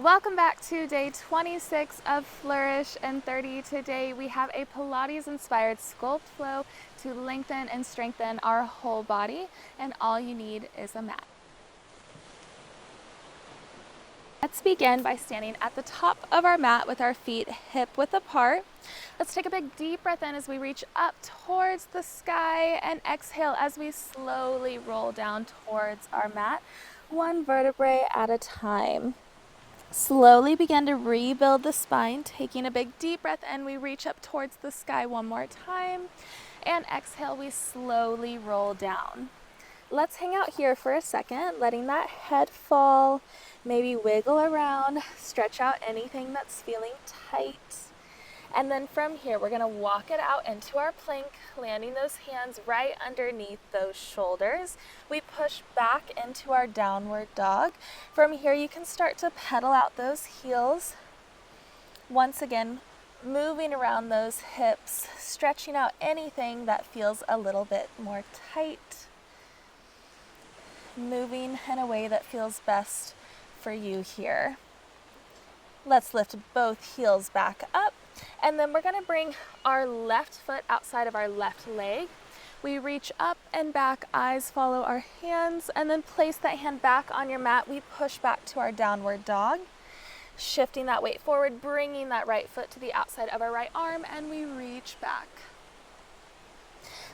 Welcome back to day 26 of Flourish and 30. Today we have a Pilates inspired sculpt flow to lengthen and strengthen our whole body, and all you need is a mat. Let's begin by standing at the top of our mat with our feet hip width apart. Let's take a big deep breath in as we reach up towards the sky, and exhale as we slowly roll down towards our mat, one vertebrae at a time. Slowly begin to rebuild the spine, taking a big deep breath in. We reach up towards the sky one more time, and exhale, we slowly roll down. Let's hang out here for a second, letting that head fall, maybe wiggle around, stretch out anything that's feeling tight. And then from here, we're gonna walk it out into our plank, landing those hands right underneath those shoulders. We push back into our downward dog. From here, you can start to pedal out those heels. Once again, moving around those hips, stretching out anything that feels a little bit more tight. Moving in a way that feels best for you here. Let's lift both heels back up. And then we're going to bring our left foot outside of our left leg. We reach up and back, eyes follow our hands, and then place that hand back on your mat. We push back to our downward dog, shifting that weight forward, bringing that right foot to the outside of our right arm, and we reach back.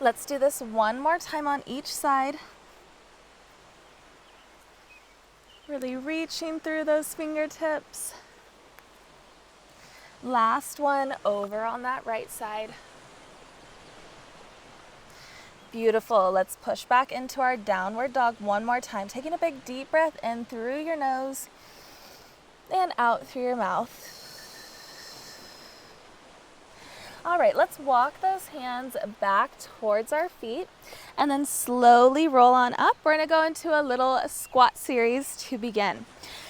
Let's do this one more time on each side. Really reaching through those fingertips. Last one, over on that right side. Beautiful. Let's push back into our downward dog one more time. Taking a big deep breath in through your nose and out through your mouth. All right, let's walk those hands back towards our feet and then slowly roll on up. We're going to go into a little squat series to begin.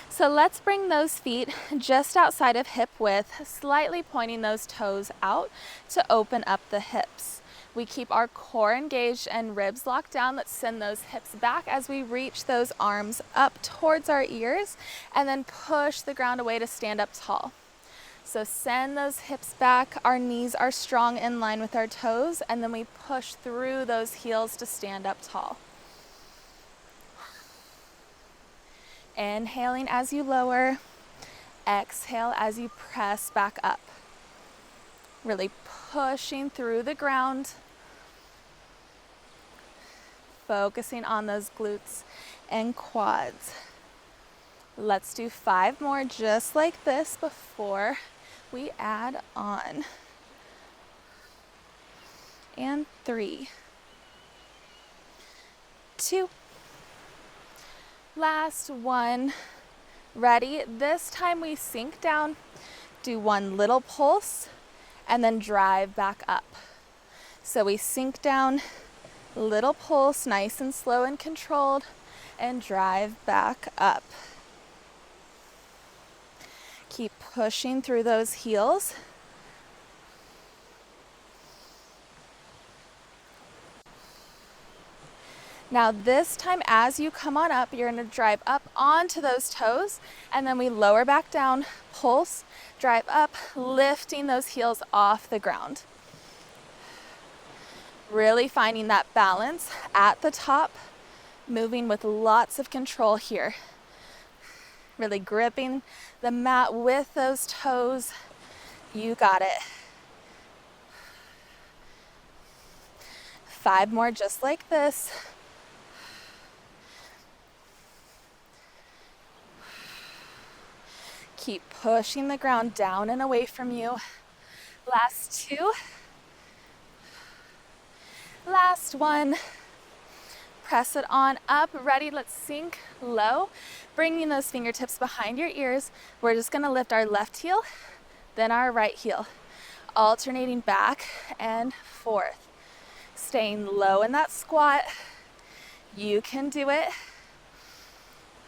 So let's bring those feet just outside of hip width, slightly pointing those toes out to open up the hips. We keep our core engaged and ribs locked down. Let's send those hips back as we reach those arms up towards our ears and then push the ground away to stand up tall. So send those hips back, our knees are strong in line with our toes, and then we push through those heels to stand up tall. Inhaling as you lower, exhale as you press back up. Really pushing through the ground, focusing on those glutes and quads. Let's do 5 more just like this before we add on. And 3, 2, last one. Ready? This time we sink down, do one little pulse, and then drive back up. So we sink down, little pulse, nice and slow and controlled, and drive back up. Keep pushing through those heels. Now this time, as you come on up, you're going to drive up onto those toes, and then we lower back down, pulse, drive up, lifting those heels off the ground. Really finding that balance at the top, moving with lots of control here. Really gripping the mat with those toes. You got it. 5 more just like this. Keep pushing the ground down and away from you. Last 2. Last one. Press it on up. Ready? Let's sink low. Bringing those fingertips behind your ears. We're just going to lift our left heel, then our right heel. Alternating back and forth. Staying low in that squat. You can do it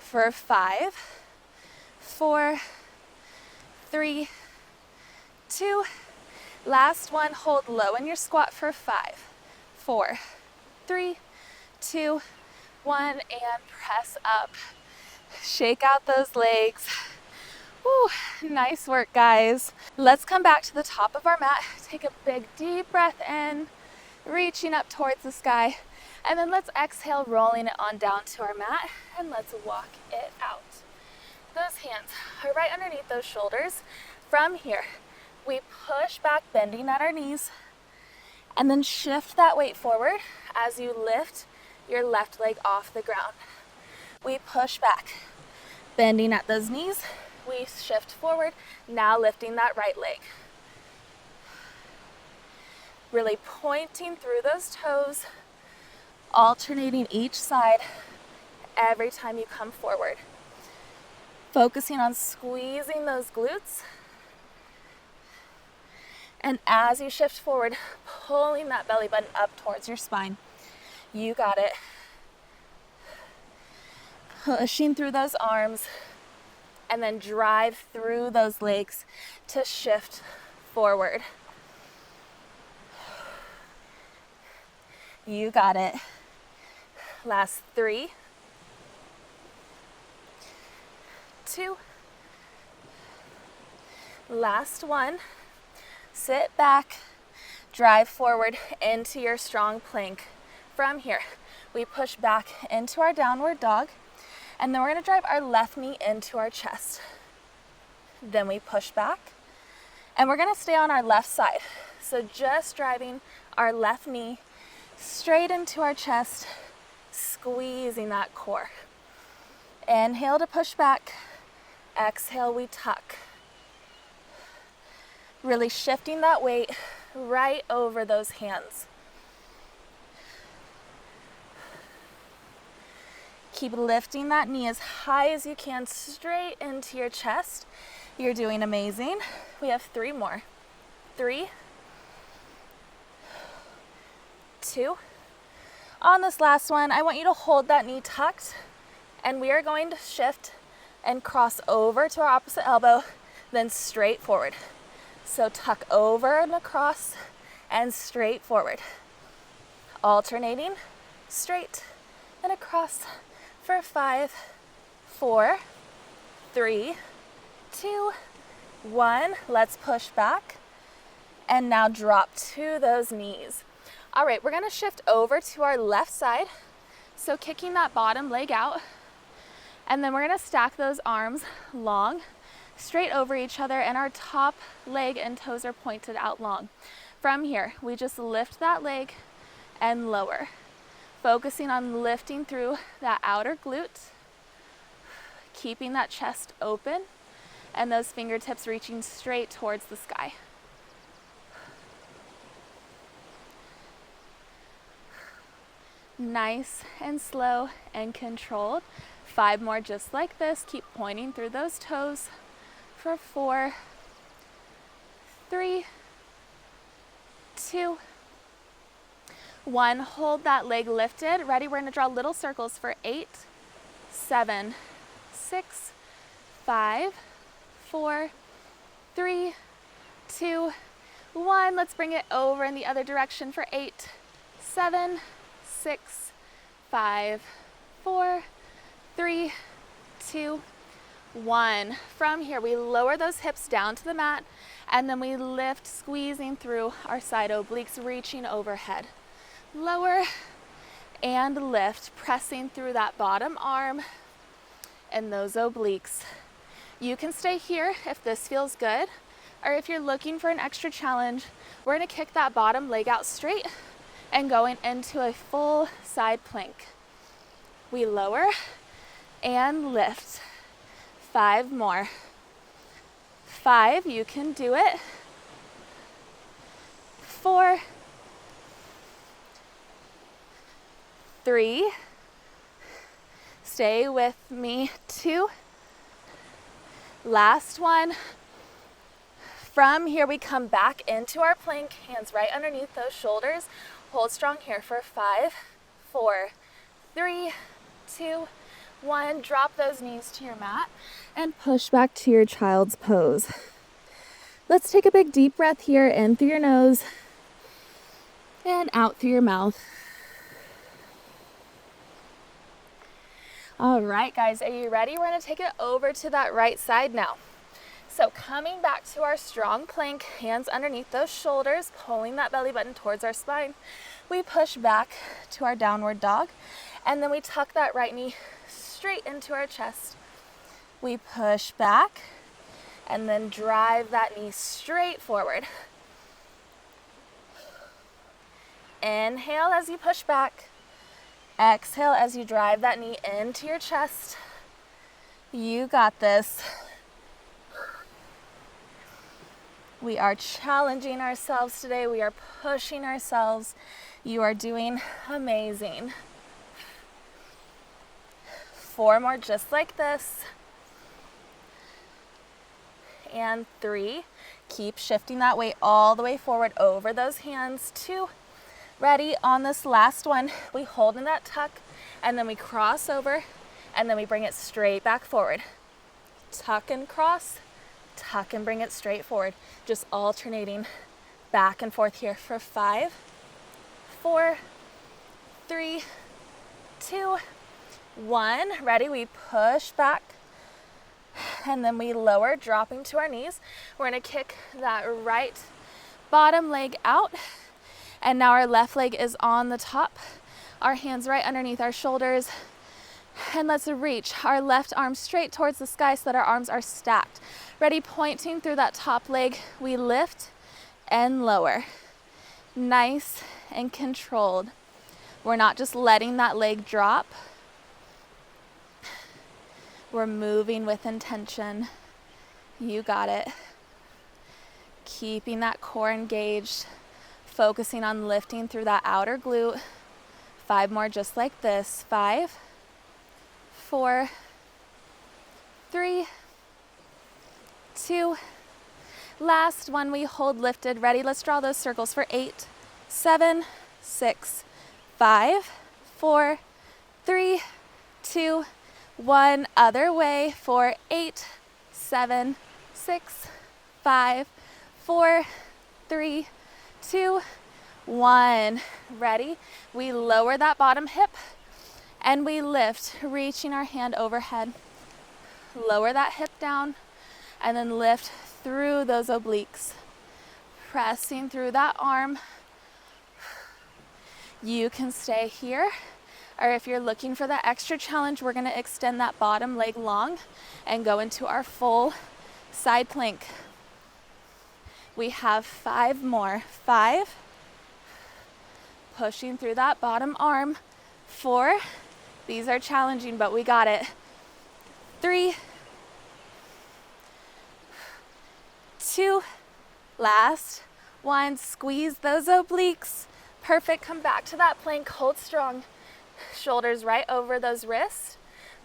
for 5, 4, 3, 2, last one. Hold low in your squat for 5, 4, 3, 2, 1, and press up. Shake out those legs. Nice work, guys. Let's come back to the top of our mat. Take a big deep breath in, reaching up towards the sky. And then let's exhale, rolling it on down to our mat, and let's walk it out. Those hands are right underneath those shoulders. From here, we push back, bending at our knees, and then shift that weight forward as you lift your left leg off the ground. We push back, bending at those knees. We shift forward, now lifting that right leg. Really pointing through those toes, alternating each side every time you come forward. Focusing on squeezing those glutes. And as you shift forward, pulling that belly button up towards your spine. You got it. Pushing through those arms, and then drive through those legs to shift forward. You got it. Last 3, 2, last 1. Sit back, drive forward into your strong plank. From here, we push back into our downward dog, and then we're going to drive our left knee into our chest. Then we push back, and we're going to stay on our left side. So just driving our left knee straight into our chest, squeezing that core. Inhale to push back, exhale, we tuck. Really shifting that weight right over those hands. Keep lifting that knee as high as you can, straight into your chest. You're doing amazing. We have 3 more. 3, 2. On this last one, I want you to hold that knee tucked, and we are going to shift and cross over to our opposite elbow, then straight forward. So tuck over and across and straight forward. Alternating, straight and across for 5, 4, 3, 2, 1. Let's push back. And now drop to those knees. All right, we're gonna shift over to our left side. So kicking that bottom leg out. And then we're gonna stack those arms long, straight over each other, and our top leg and toes are pointed out long. From here, we just lift that leg and lower, focusing on lifting through that outer glute, keeping that chest open, and those fingertips reaching straight towards the sky. Nice and slow and controlled. 5 more just like this. Keep pointing through those toes. For 4, 3, 2, 1. Hold that leg lifted. Ready? We're going to draw little circles for 8, 7, 6, 5, 4, 3, 2, 1. Let's bring it over in the other direction for 8, 7, 6, 5, 4, 3, 2, 1. From here, we lower those hips down to the mat, and then we lift, squeezing through our side obliques, reaching overhead. Lower and lift, pressing through that bottom arm and those obliques. You can stay here if this feels good, or if you're looking for an extra challenge, we're going to kick that bottom leg out straight and going into a full side plank. We lower and lift. 5 more. 5, you can do it. 4, 3, stay with me, 2, last one. From here, we come back into our plank, hands right underneath those shoulders. Hold strong here for 5, 4, 3, 2, 1. Drop those knees to your mat and push back to your child's pose. Let's take a big deep breath here, in through your nose and out through your mouth. All right, guys, are you ready? We're going to take it over to that right side now. So coming back to our strong plank, hands underneath those shoulders, pulling that belly button towards our spine. We push back to our downward dog, and then we tuck that right knee straight into our chest. We push back, and then drive that knee straight forward. Inhale as you push back. Exhale as you drive that knee into your chest. You got this. We are challenging ourselves today. We are pushing ourselves. You are doing amazing. 4 more just like this. And 3. Keep shifting that weight all the way forward over those hands. 2. Ready? On this last one, we hold in that tuck, and then we cross over, and then we bring it straight back forward. Tuck and cross, tuck and bring it straight forward. Just alternating back and forth here for 5, 4, 3, 2, 1. Ready? We push back, and then we lower, dropping to our knees. We're going to kick that right bottom leg out. And now our left leg is on the top, our hands right underneath our shoulders. And let's reach our left arm straight towards the sky so that our arms are stacked. Ready? Pointing through that top leg, we lift and lower. Nice and controlled. We're not just letting that leg drop. We're moving with intention. You got it. Keeping that core engaged. Focusing on lifting through that outer glute. 5 more just like this. 5, 4, 3, 2. Last one, we hold lifted. Ready? Let's draw those circles for 8, 7, 6, 5, 4, 3, 2, 1. Other way for 8, 7, 6, 5, 4, 3, 2, 1. Ready? We lower that bottom hip and we lift, reaching our hand overhead. Lower that hip down and then lift through those obliques. Pressing through that arm. You can stay here, or if you're looking for that extra challenge, we're going to extend that bottom leg long and go into our full side plank. We have 5 more. 5. Pushing through that bottom arm. 4. These are challenging, but we got it. 3. 2. Last. 1. Squeeze those obliques. Perfect. Come back to that plank. Hold strong. Shoulders right over those wrists.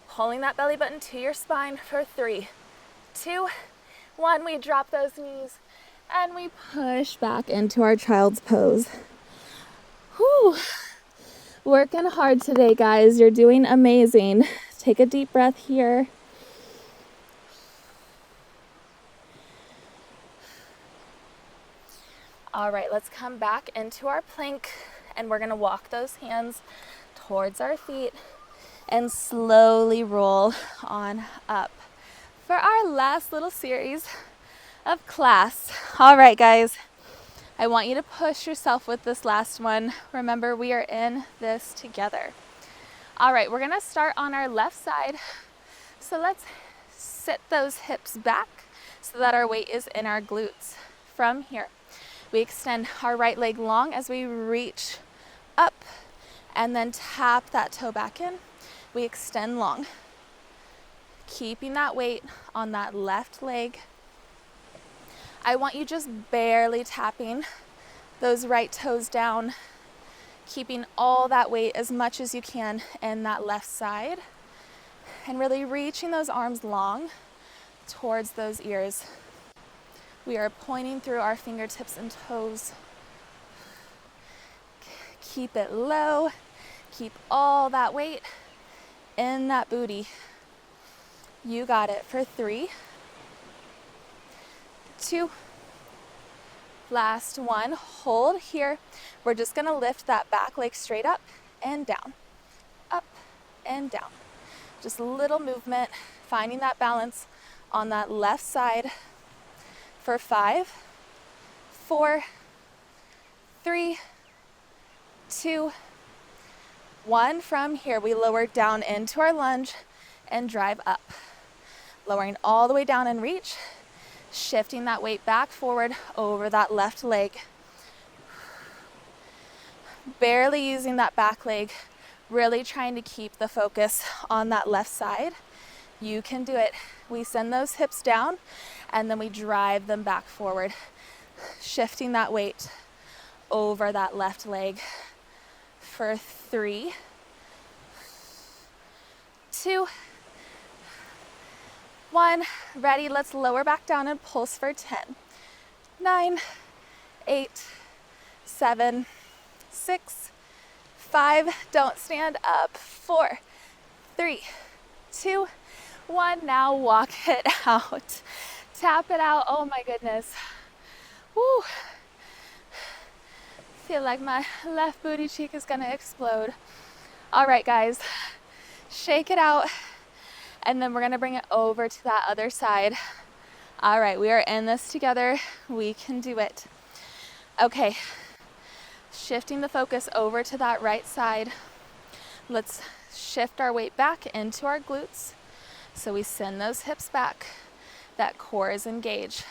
Pulling that belly button to your spine for 3, 2, 1. We drop those knees. And we push back into our child's pose. Whew. Working hard today, guys. You're doing amazing. Take a deep breath here. All right, let's come back into our plank, and we're going to walk those hands towards our feet and slowly roll on up for our last little series of class. All right, guys, I want you to push yourself with this last one. Remember, we are in this together. All right, we're gonna start on our left side. So let's sit those hips back so that our weight is in our glutes. From here, we extend our right leg long as we reach up and then tap that toe back in. We extend long, keeping that weight on that left leg. I want you just barely tapping those right toes down, keeping all that weight as much as you can in that left side, and really reaching those arms long towards those ears. We are pointing through our fingertips and toes. Keep it low. Keep all that weight in that booty. You got it for 3, 2, last one. Hold here. We're just going to lift that back leg straight up and down, up and down. Just a little movement, finding that balance on that left side. for 5, 4, 3, 2, 1. From here, we lower down into our lunge and drive up. Lowering all the way down and reach, shifting that weight back forward over that left leg. Barely using that back leg, really trying to keep the focus on that left side. You can do it. We send those hips down and then we drive them back forward, shifting that weight over that left leg for 3, 2, 1. Ready, let's lower back down and pulse for 10, 9, 8, 7, 6, 5, don't stand up, 4, 3, 2, 1. Now walk it out. Tap it out. Oh my goodness. Woo. Feel like my left booty cheek is gonna explode. All right, guys, shake it out, and then we're gonna bring it over to that other side. All right, we are in this together. We can do it. Okay, shifting the focus over to that right side. Let's shift our weight back into our glutes. So we send those hips back. That core is engaged.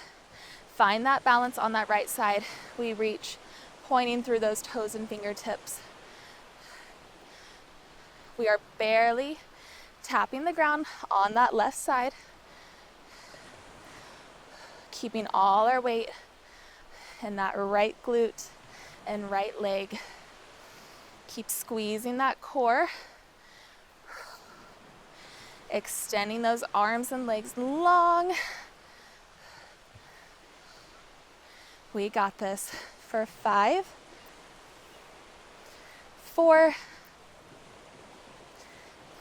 Find that balance on that right side. We reach, pointing through those toes and fingertips. We are barely tapping the ground on that left side. Keeping all our weight in that right glute and right leg. Keep squeezing that core. Extending those arms and legs long. We got this for 5, 4,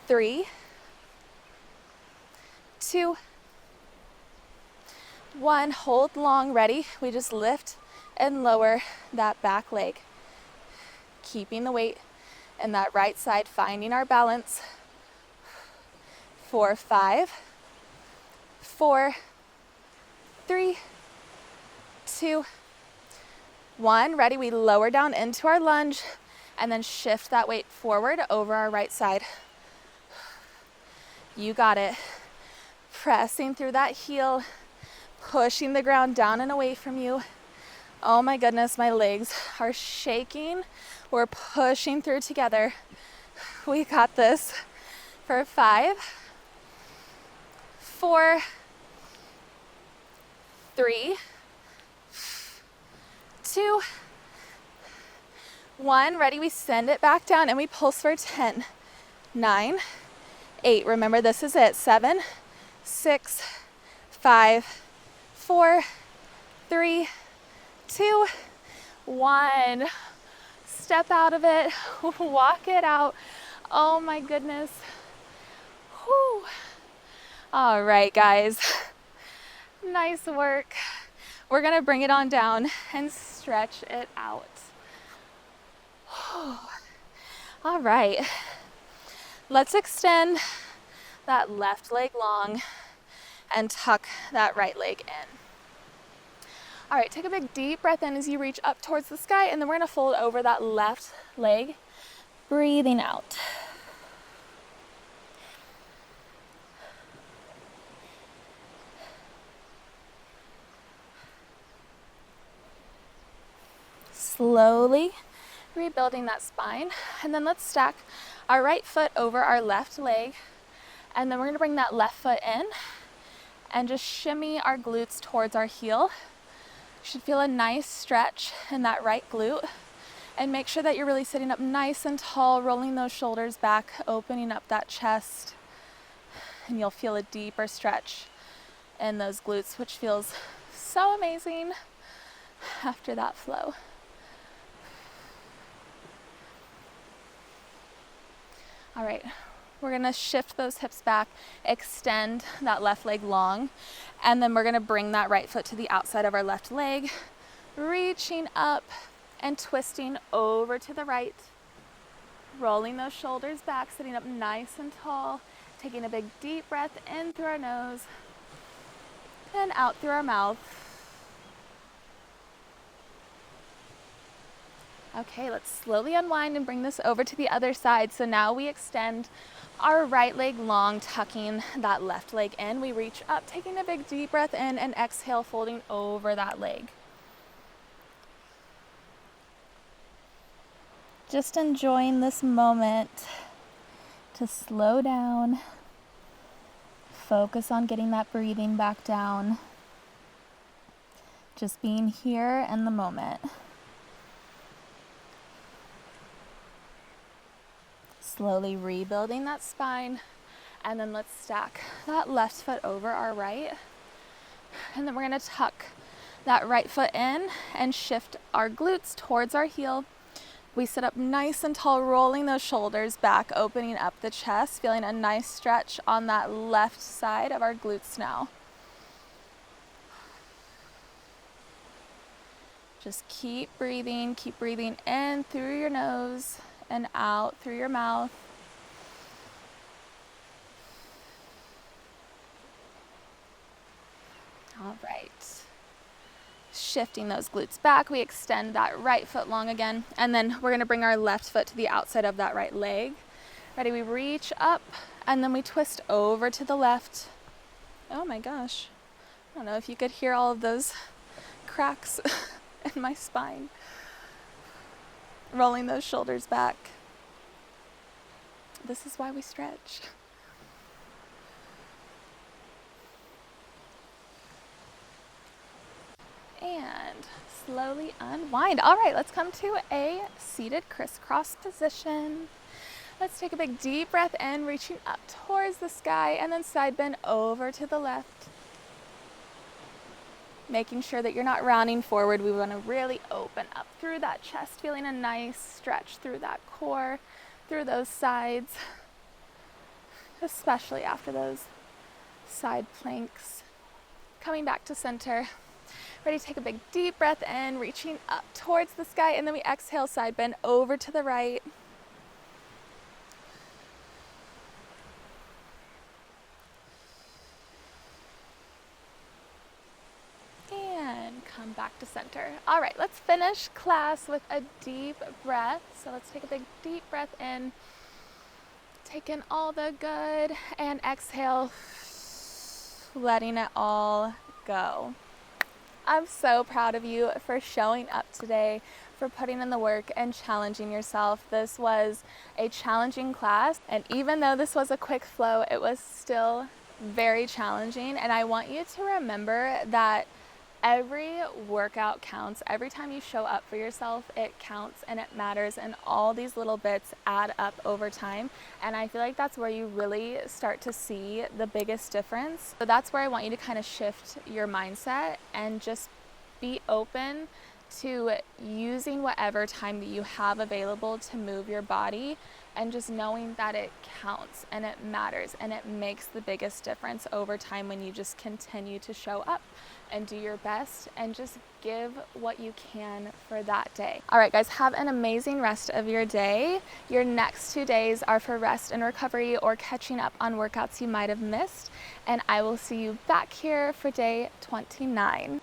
3, 2, 1. Hold long, ready. We just lift and lower that back leg. Keeping the weight in that right side, finding our balance. For 5, 4, 3, 2, 1. Ready, we lower down into our lunge and then shift that weight forward over our right side. You got it. Pressing through that heel, pushing the ground down and away from you. Oh my goodness, my legs are shaking. We're pushing through together. We got this for 5, 4, 3, 2, 1. Ready, we send it back down and we pulse for 10, 9, 8. Remember, this is it. 7, 6, 5, 4, 3, 2, 1. Step out of it. Walk it out. Oh my goodness. Whew. All right, guys. Nice work. We're going to bring it on down and stretch it out. All right. Let's extend that left leg long and tuck that right leg in. All right, take a big deep breath in as you reach up towards the sky, and then we're going to fold over that left leg, breathing out. Slowly rebuilding that spine, and then let's stack our right foot over our left leg, and then we're going to bring that left foot in and just shimmy our glutes towards our heel. You should feel a nice stretch in that right glute, and make sure that you're really sitting up nice and tall, rolling those shoulders back, opening up that chest, and you'll feel a deeper stretch in those glutes, which feels so amazing after that flow. All right, we're gonna shift those hips back, extend that left leg long, and then we're gonna bring that right foot to the outside of our left leg, reaching up and twisting over to the right, rolling those shoulders back, sitting up nice and tall, taking a big deep breath in through our nose and out through our mouth. Okay, let's slowly unwind and bring this over to the other side. So now we extend our right leg long, tucking that left leg in. We reach up, taking a big deep breath in, and exhale, folding over that leg. Just enjoying this moment to slow down, focus on getting that breathing back down, just being here in the moment. Slowly rebuilding that spine, and then let's stack that left foot over our right, and then we're going to tuck that right foot in and shift our glutes towards our heel. We sit up nice and tall, rolling those shoulders back, opening up the chest, feeling a nice stretch on that left side of our glutes now. Just keep breathing in through your nose and out through your mouth. All right. Shifting those glutes back, we extend that right foot long again, and then we're going to bring our left foot to the outside of that right leg. Ready? We reach up, and then we twist over to the left. Oh my gosh. I don't know if you could hear all of those cracks in my spine. Rolling those shoulders back. This is why we stretch. And slowly unwind. All right, let's come to a seated crisscross position. Let's take a big deep breath in, reaching up towards the sky, and then side bend over to the left. Making sure that you're not rounding forward. We want to really open up through that chest, feeling a nice stretch through that core, through those sides, especially after those side planks. Coming back to center. Ready to take a big deep breath in, reaching up towards the sky, and then we exhale, side bend over to the right. And come back to center. All right, let's finish class with a deep breath. So let's take a big deep breath in, take in all the good, and exhale, letting it all go. I'm so proud of you for showing up today, for putting in the work and challenging yourself. This was a challenging class, and even though this was a quick flow, it was still very challenging. And I want you to remember that every workout counts. Every time you show up for yourself, it counts and it matters, and all these little bits add up over time. And I feel like that's where you really start to see the biggest difference. So that's where I want you to kind of shift your mindset and just be open to using whatever time that you have available to move your body, and just knowing that it counts and it matters and it makes the biggest difference over time when you just continue to show up and do your best and just give what you can for that day. All right, guys, have an amazing rest of your day. Your next 2 days are for rest and recovery or catching up on workouts you might have missed, and I will see you back here for day 29.